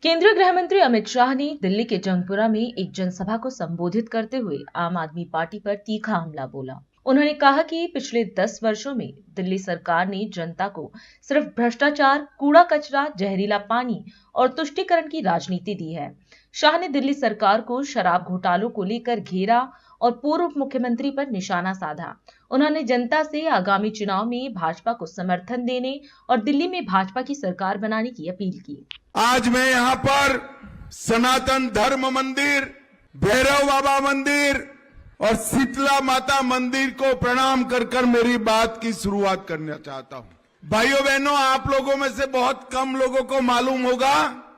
केंद्रीय गृह मंत्री अमित शाह ने दिल्ली के जंगपुरा में एक जनसभा को संबोधित करते हुए आम आदमी पार्टी पर तीखा हमला बोला। उन्होंने कहा कि पिछले 10 वर्षों में दिल्ली सरकार ने जनता को सिर्फ भ्रष्टाचार, कूड़ा कचरा, जहरीला पानी और तुष्टीकरण की राजनीति दी है। शाह ने दिल्ली सरकार को शराब घोटालों को लेकर घेरा और पूर्व मुख्यमंत्री पर निशाना साधा। उन्होंने जनता से आगामी चुनाव में भाजपा को समर्थन देने और दिल्ली में भाजपा की सरकार बनाने की अपील की। आज मैं यहाँ पर सनातन धर्म मंदिर, भैरव बाबा मंदिर और शीतला माता मंदिर को प्रणाम कर कर मेरी बात की शुरुआत करना चाहता हूँ। भाइयों बहनों, आप लोगों में से बहुत कम लोगों को मालूम होगा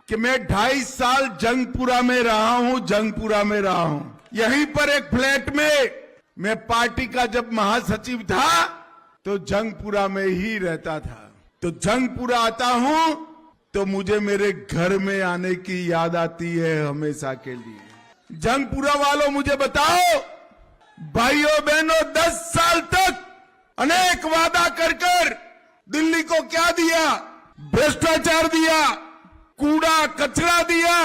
कि मैं 2.5 साल जंगपुरा में रहा हूँ। यहीं पर एक फ्लैट में मैं पार्टी का जब महासचिव था तो जंगपुरा में ही रहता था। तो जंगपुरा आता हूँ तो मुझे मेरे घर में आने की याद आती है हमेशा के लिए। जंगपुरा वालों, मुझे बताओ, भाइयों बहनों, 10 साल तक अनेक वादा कर कर दिल्ली को क्या दिया? भ्रष्टाचार दिया, कूड़ा कचरा दिया,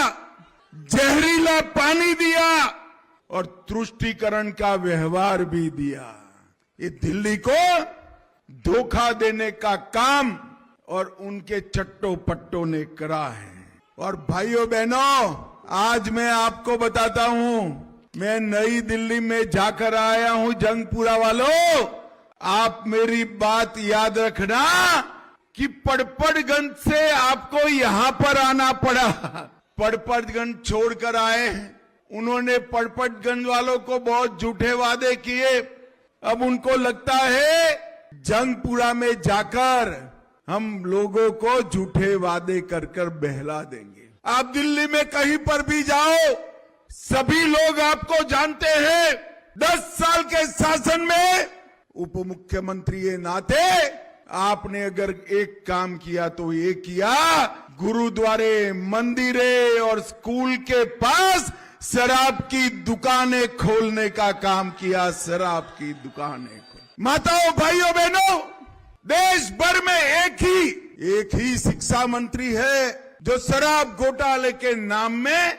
जहरीला पानी दिया और तुष्टीकरण का व्यवहार भी दिया। ये दिल्ली को धोखा देने का काम और उनके चट्टो पट्टों ने करा है। और भाइयों बहनों, आज मैं आपको बताता हूं, मैं नई दिल्ली में जाकर आया हूं। जंगपुरा वालों, आप मेरी बात याद रखना कि पड़पड़गंज से आपको यहां पर आना पड़ा। पड़पड़गंज छोड़कर आए हैं। उन्होंने पड़पड़गंज वालों को बहुत झूठे वादे किए। अब उनको लगता है जंगपुरा में जाकर हम लोगों को झूठे वादे कर कर बहला देंगे। आप दिल्ली में कहीं पर भी जाओ, सभी लोग आपको जानते हैं। 10 साल के शासन में उप मुख्यमंत्री के नाते आपने अगर एक काम किया तो ये किया, गुरुद्वारे, मंदिरे और स्कूल के पास शराब की दुकानें खोलने का काम किया। शराब की दुकानें माताओं, भाइयों बहनों, देश भर में एक ही शिक्षा मंत्री है जो शराब घोटाले के नाम में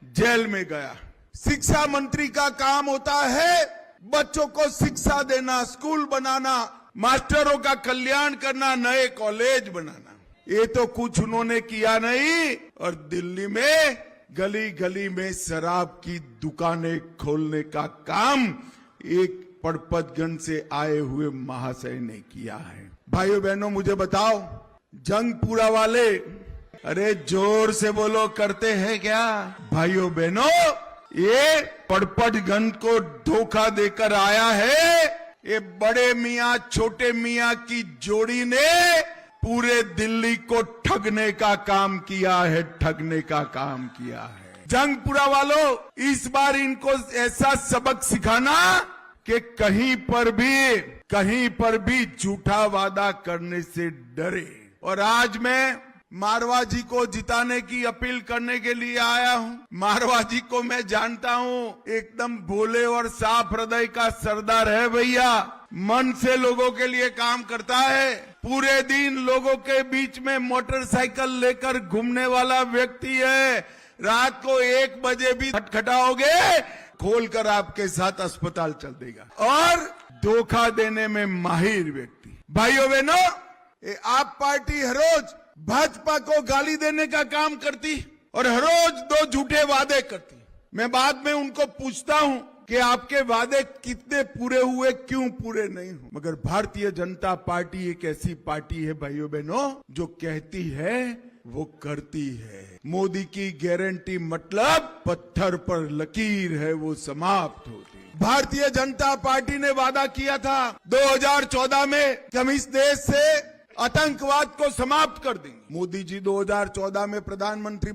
जेल में गया। शिक्षा मंत्री का काम होता है बच्चों को शिक्षा देना, स्कूल बनाना, मास्टरों का कल्याण करना, नए कॉलेज बनाना। ये तो कुछ उन्होंने किया नहीं और दिल्ली में गली गली में शराब की दुकानें खोलने का काम एक पड़पड़गंज से आए हुए महाशय ने किया है। भाइयों बहनों, मुझे बताओ, जंगपुरा वाले, अरे जोर से बोलो, करते हैं क्या? भाइयों बहनों, ये पड़पड़गंज को धोखा देकर आया है। ये बड़े मियाँ छोटे मियाँ की जोड़ी ने पूरे दिल्ली को ठगने का काम किया है, जंगपुरा वालों, इस बार इनको ऐसा सबक सिखाना कि कहीं पर भी झूठा वादा करने से डरे। और आज मैं मारवा जी को जिताने की अपील करने के लिए आया हूं। मारवा जी को मैं जानता हूं, एकदम भोले और साफ हृदय का सरदार है भैया। मन से लोगों के लिए काम करता है। पूरे दिन लोगों के बीच में मोटरसाइकिल लेकर घूमने वाला व्यक्ति है। रात को 1 बजे भी खटखटाओगे, खोलकर आपके साथ अस्पताल चल देगा। और धोखा देने में माहिर व्यक्ति। भाइयों बहनों, आप पार्टी हर रोज भाजपा को गाली देने का काम करती और हर रोज 2 झूठे वादे करती। मैं बाद में उनको पूछता हूं कि आपके वादे कितने पूरे हुए, क्यों पूरे नहीं हुए। मगर भारतीय जनता पार्टी एक ऐसी पार्टी है भाइयों बहनों, जो कहती है वो करती है। मोदी की गारंटी मतलब पत्थर पर लकीर है, वो समाप्त होती है। भारतीय जनता पार्टी ने वादा किया था 2014 में कि हम इस देश से आतंकवाद को समाप्त कर देंगे। मोदी जी 2014 में प्रधानमंत्री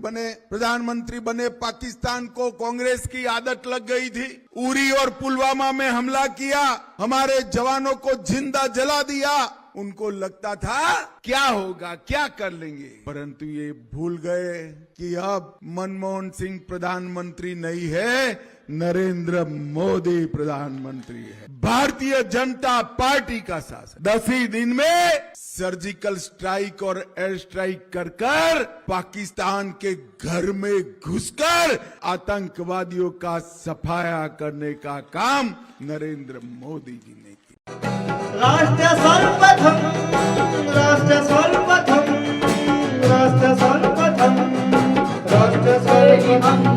बने। पाकिस्तान को कांग्रेस की आदत लग गई थी। उरी और पुलवामा में हमला किया, हमारे जवानों को जिंदा जला दिया। उनको लगता था क्या होगा, क्या कर लेंगे, परंतु ये भूल गए कि अब मनमोहन सिंह प्रधानमंत्री नहीं है, नरेंद्र मोदी प्रधानमंत्री है। भारतीय जनता पार्टी का शासन 10 ही दिन में सर्जिकल स्ट्राइक और एयर स्ट्राइक कर पाकिस्तान के घर में घुसकर आतंकवादियों का सफाया करने का काम नरेंद्र मोदी जी ने किया। राष्ट्र सर्वप्रथम, राष्ट्र सर्वप्रथम, राष्ट्र सर्वप्रथम, राष्ट्र सर्वप्रथम।